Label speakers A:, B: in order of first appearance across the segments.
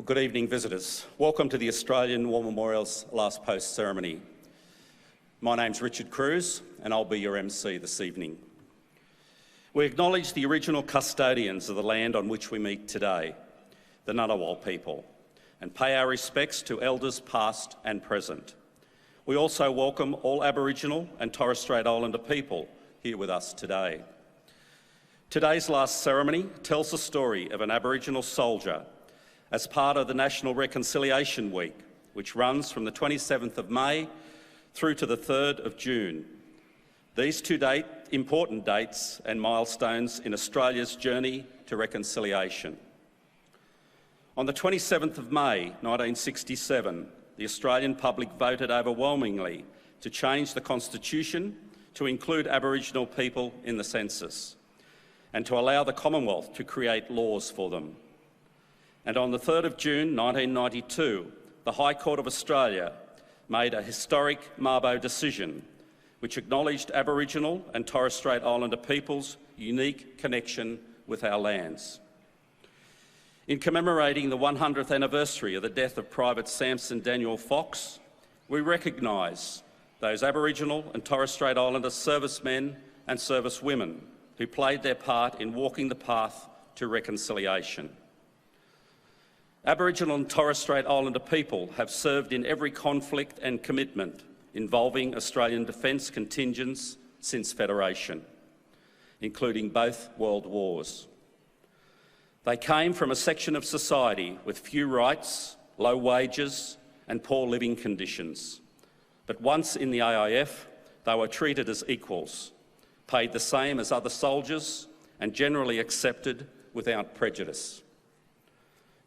A: Good evening, visitors. Welcome to the Australian War Memorial's Last Post ceremony. My name's Richard Cruz, and I'll be your MC this evening. We acknowledge the original custodians of the land on which we meet today, the Ngunnawal people, and pay our respects to elders past and present. We also welcome all Aboriginal and Torres Strait Islander people here with us today. Today's last ceremony tells the story of an Aboriginal soldier as part of the National Reconciliation Week, which runs from the 27th of May through to the 3rd of June. These two important dates and milestones in Australia's journey to reconciliation. On the 27th of May 1967, the Australian public voted overwhelmingly to change the Constitution to include Aboriginal people in the census and to allow the Commonwealth to create laws for them. And on the 3rd of June 1992, the High Court of Australia made a historic Mabo decision which acknowledged Aboriginal and Torres Strait Islander people's unique connection with our lands. In commemorating the 100th anniversary of the death of Private Samson Daniel Fox, we recognise those Aboriginal and Torres Strait Islander servicemen and servicewomen who played their part in walking the path to reconciliation. Aboriginal and Torres Strait Islander people have served in every conflict and commitment involving Australian defence contingents since Federation, including both World Wars. They came from a section of society with few rights, low wages and poor living conditions. But once in the AIF, they were treated as equals, paid the same as other soldiers and generally accepted without prejudice.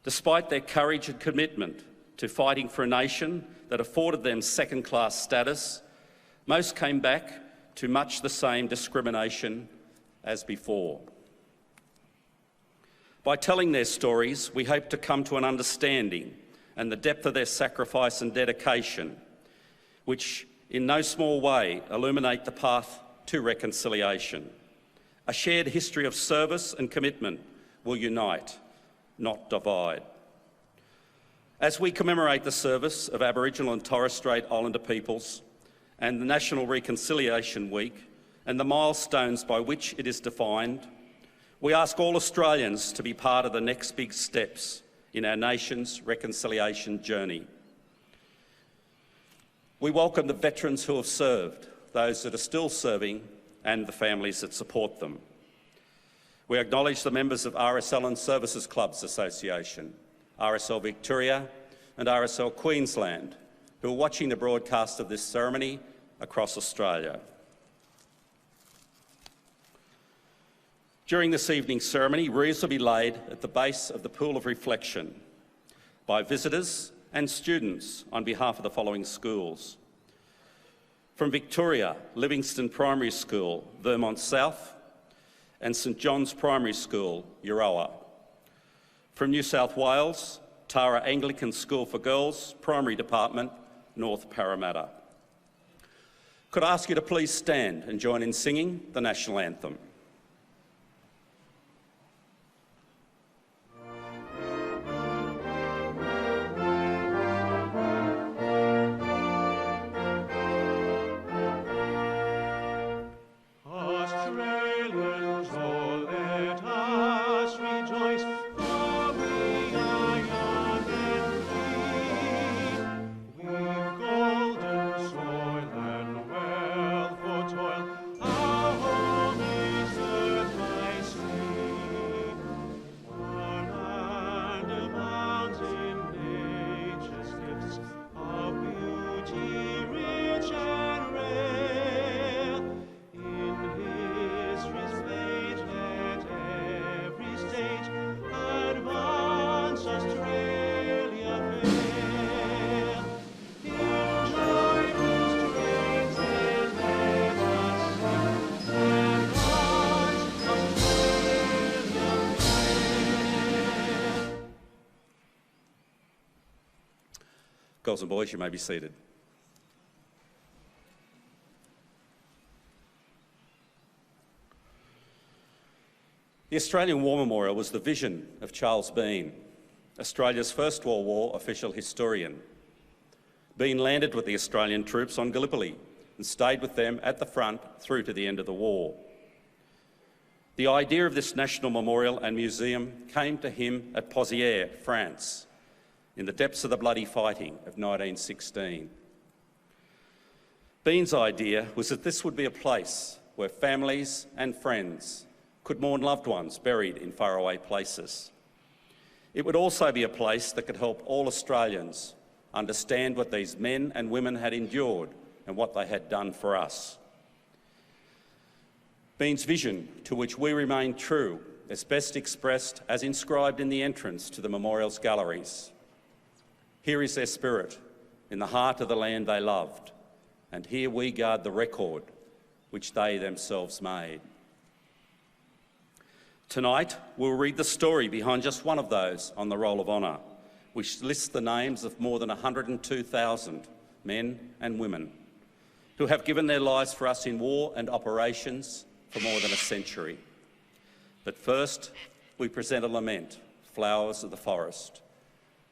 A: Despite their courage and commitment to fighting for a nation that afforded them second-class status, most came back to much the same discrimination as before. By telling their stories, we hope to come to an understanding and the depth of their sacrifice and dedication, which in no small way illuminate the path to reconciliation. A shared history of service and commitment will unite, not divide. As we commemorate the service of Aboriginal and Torres Strait Islander peoples and the National Reconciliation Week and the milestones by which it is defined, we ask all Australians to be part of the next big steps in our nation's reconciliation journey. We welcome the veterans who have served, those that are still serving and the families that support them. We acknowledge the members of RSL and Services Clubs Association, RSL Victoria and RSL Queensland, who are watching the broadcast of this ceremony across Australia. During this evening's ceremony, wreaths will be laid at the base of the Pool of Reflection by visitors and students on behalf of the following schools. From Victoria, Livingston Primary School, Vermont South, and St John's Primary School, Euroa. From New South Wales, Tara Anglican School for Girls, Primary Department, North Parramatta. Could I ask you to please stand and join in singing the National Anthem? Girls and boys, you may be seated. The Australian War Memorial was the vision of Charles Bean, Australia's First World War official historian. Bean landed with the Australian troops on Gallipoli and stayed with them at the front through to the end of the war. The idea of this national memorial and museum came to him at Pozières, France, in the depths of the bloody fighting of 1916. Bean's idea was that this would be a place where families and friends could mourn loved ones buried in faraway places. It would also be a place that could help all Australians understand what these men and women had endured and what they had done for us. Bean's vision, to which we remain true, is best expressed as inscribed in the entrance to the memorial's galleries. Here is their spirit, in the heart of the land they loved, and here we guard the record which they themselves made. Tonight, we'll read the story behind just one of those on the Roll of Honour, which lists the names of more than 102,000 men and women who have given their lives for us in war and operations for more than a century. But first, we present a lament, Flowers of the Forest.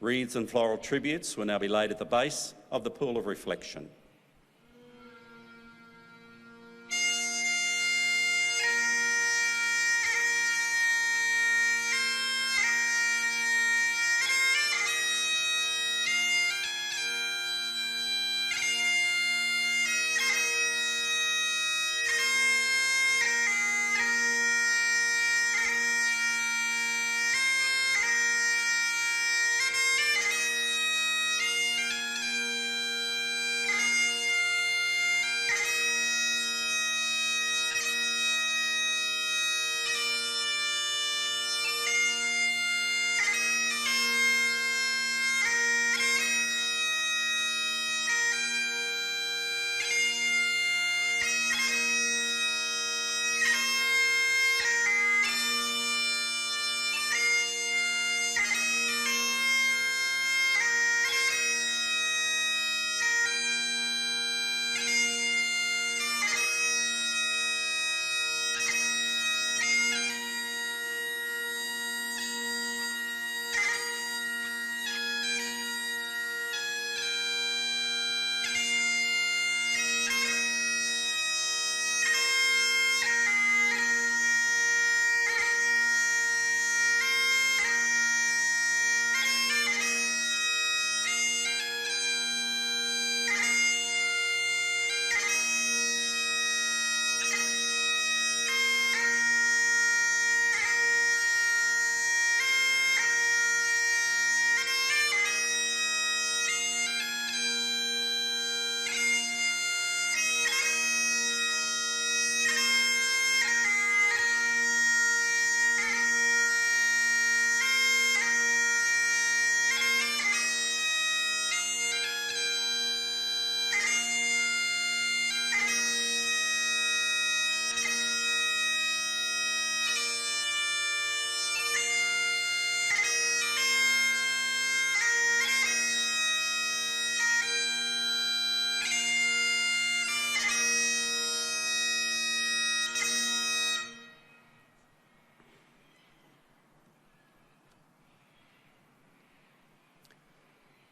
A: Wreaths and floral tributes will now be laid at the base of the pool of reflection.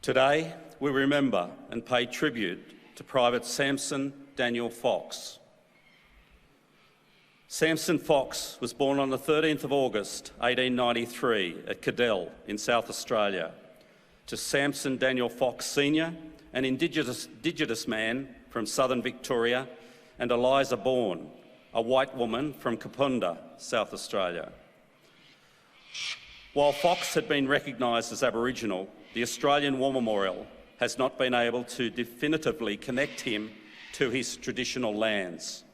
A: Today, we remember and pay tribute to Private Samson Daniel Fox. Samson Fox was born on the 13th of August 1893 at Cadell in South Australia to Samson Daniel Fox Sr., an Indigenous man from southern Victoria, and Eliza Bourne, a white woman from Kapunda, South Australia. While Fox had been recognised as Aboriginal, the Australian War Memorial has not been able to definitively connect him to his traditional lands.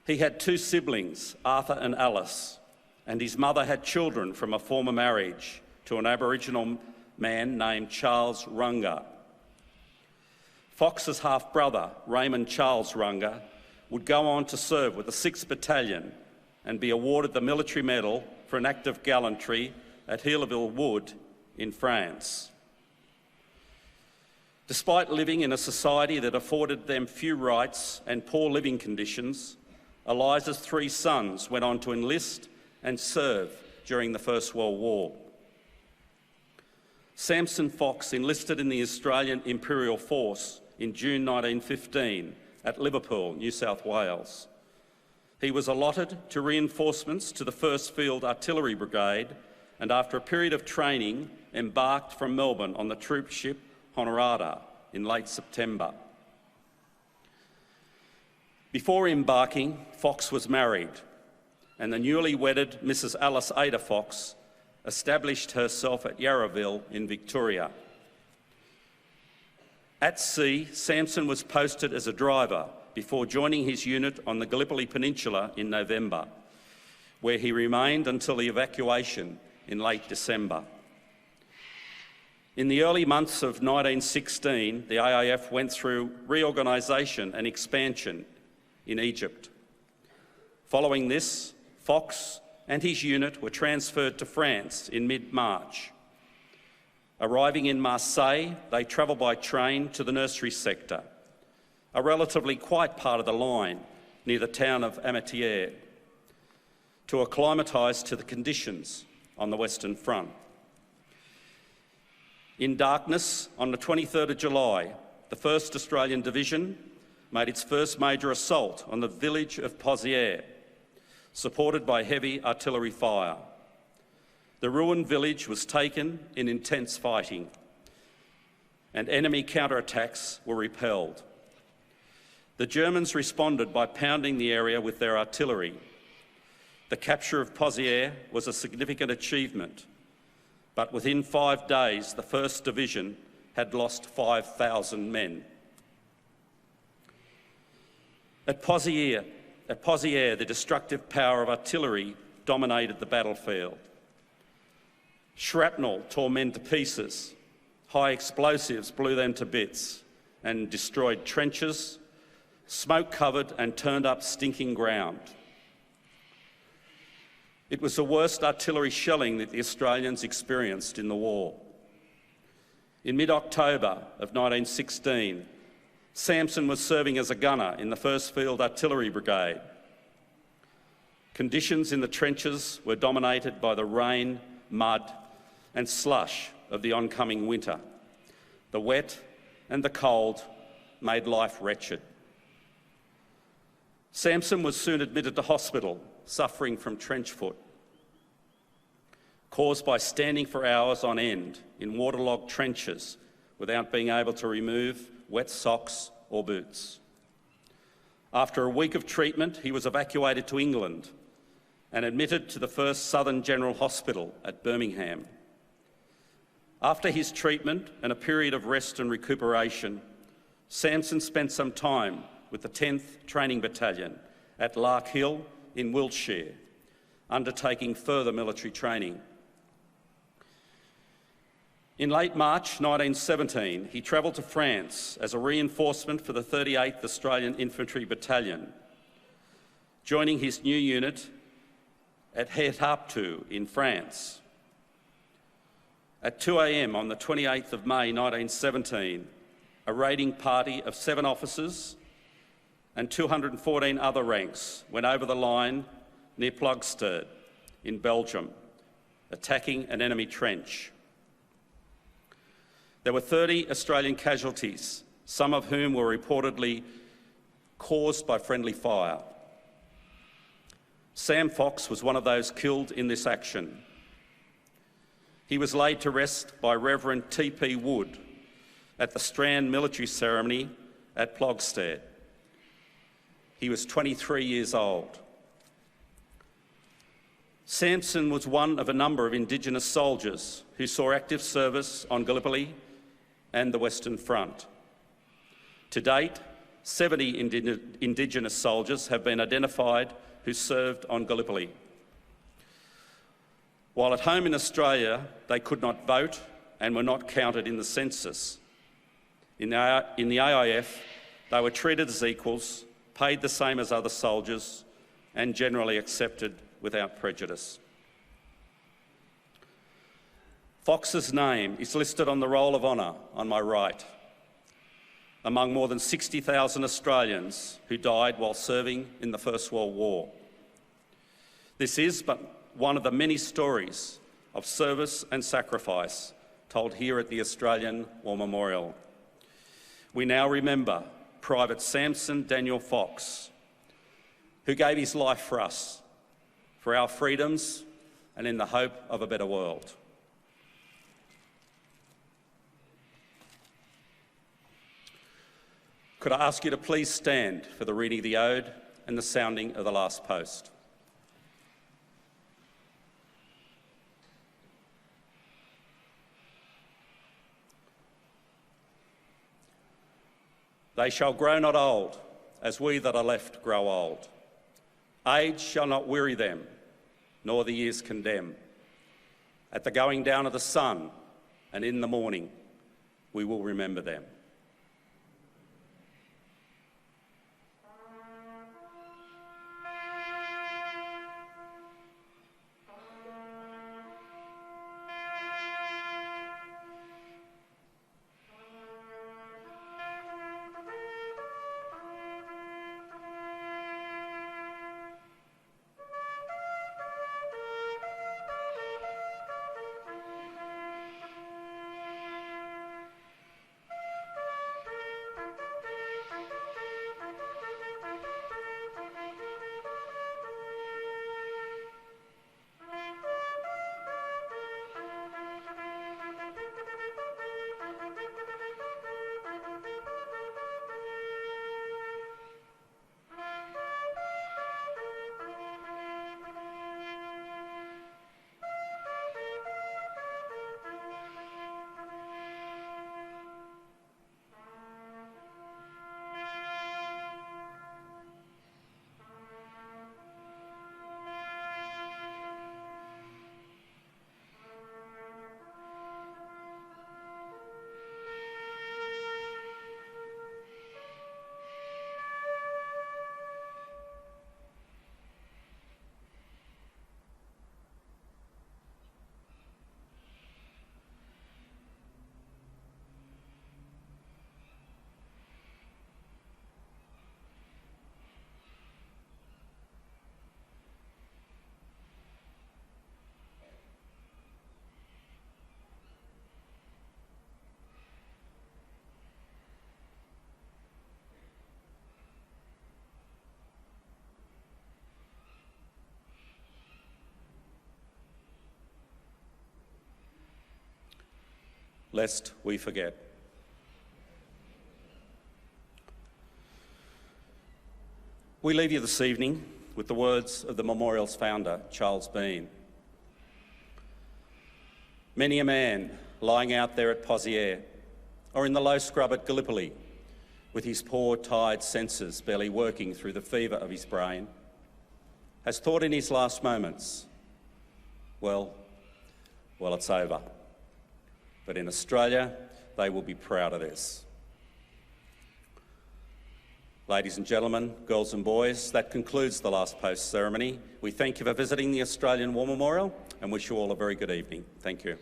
A: He had two siblings, Arthur and Alice, and his mother had children from a former marriage to an Aboriginal man named Charles Runga. Fox's half-brother, Raymond Charles Runga, would go on to serve with the 6th Battalion and be awarded the Military Medal for an act of gallantry at Healeville Wood in France. Despite living in a society that afforded them few rights and poor living conditions, Eliza's 3 sons went on to enlist and serve during the First World War. Samson Fox enlisted in the Australian Imperial Force in June 1915 at Liverpool, New South Wales. He was allotted to reinforcements to the 1st Field Artillery Brigade and after a period of training embarked from Melbourne on the troop ship Honorata in late September. Before embarking, Fox was married, and the newly wedded Mrs. Alice Ada Fox established herself at Yarraville in Victoria. At sea, Samson was posted as a driver before joining his unit on the Gallipoli Peninsula in November, where he remained until the evacuation in late December. In the early months of 1916, the AIF went through reorganisation and expansion in Egypt. Following this, Fox and his unit were transferred to France in mid-March. Arriving in Marseille, they travelled by train to the nursery sector, a relatively quiet part of the line near the town of Amitière, to acclimatise to the conditions on the Western Front. In darkness, on the 23rd of July, the 1st Australian Division made its first major assault on the village of Pozières, supported by heavy artillery fire. The ruined village was taken in intense fighting, and enemy counterattacks were repelled. The Germans responded by pounding the area with their artillery. The capture of Pozières was a significant achievement, but within 5 days, the 1st Division had lost 5,000 men. At Pozières, the destructive power of artillery dominated the battlefield. Shrapnel tore men to pieces, high explosives blew them to bits and destroyed trenches, smoke covered and turned up stinking ground. It was the worst artillery shelling that the Australians experienced in the war. In mid-October of 1916, Samson was serving as a gunner in the 1st Field Artillery Brigade. Conditions in the trenches were dominated by the rain, mud and slush of the oncoming winter. The wet and the cold made life wretched. Samson was soon admitted to hospital, suffering from trench foot, caused by standing for hours on end in waterlogged trenches without being able to remove wet socks or boots. After a week of treatment, he was evacuated to England and admitted to the 1st Southern General Hospital at Birmingham. After his treatment and a period of rest and recuperation, Samson spent some time with the 10th Training Battalion at Lark Hill in Wiltshire, undertaking further military training. In late March 1917, he travelled to France as a reinforcement for the 38th Australian Infantry Battalion, joining his new unit at Hétarptu in France. At 2 a.m. on the 28th of May 1917, a raiding party of 7 officers and 214 other ranks went over the line near Plugstert in Belgium, attacking an enemy trench. There were 30 Australian casualties, some of whom were reportedly caused by friendly fire. Sam Fox was one of those killed in this action. He was laid to rest by Reverend T.P. Wood at the Strand military ceremony at Plogstad. He was 23 years old. Samson was one of a number of Indigenous soldiers who saw active service on Gallipoli and the Western Front. To date, 70 Indigenous soldiers have been identified who served on Gallipoli. While at home in Australia, they could not vote and were not counted in the census. In the AIF, they were treated as equals, paid the same as other soldiers, and generally accepted without prejudice. Fox's name is listed on the Roll of Honour on my right, among more than 60,000 Australians who died while serving in the First World War. This is but one of the many stories of service and sacrifice told here at the Australian War Memorial. We now remember Private Samson Daniel Fox, who gave his life for us, for our freedoms and in the hope of a better world. Could I ask you to please stand for the reading of the Ode and the sounding of the last post. They shall grow not old, as we that are left grow old. Age shall not weary them, nor the years condemn. At the going down of the sun and in the morning, we will remember them. Lest we forget. We leave you this evening with the words of the memorial's founder, Charles Bean. Many a man lying out there at Pozières or in the low scrub at Gallipoli with his poor, tired senses barely working through the fever of his brain has thought in his last moments, well, it's over. But in Australia, they will be proud of this. Ladies and gentlemen, girls and boys, that concludes the last post ceremony. We thank you for visiting the Australian War Memorial and wish you all a very good evening. Thank you.